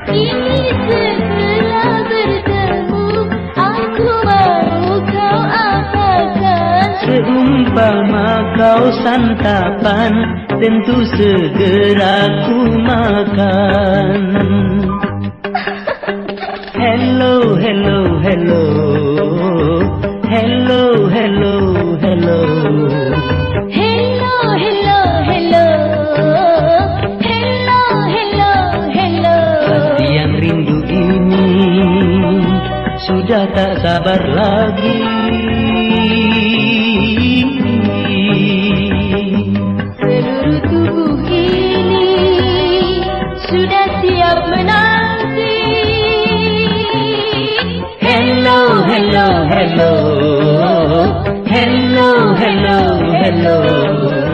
Kini setelah bertemu, aku mau kau apakan? Seumpama kau santapan, tentu segera ku makan. Hello, hello, hello. Hello, hello, hello. Hello, hello, hello. Hello, hello, hello. Hati yang rindu ini sudah tak sabar lagi. Seluruh tubuh ini sudah siap menanti. Hello, hello, hello. Hello, hello, hello.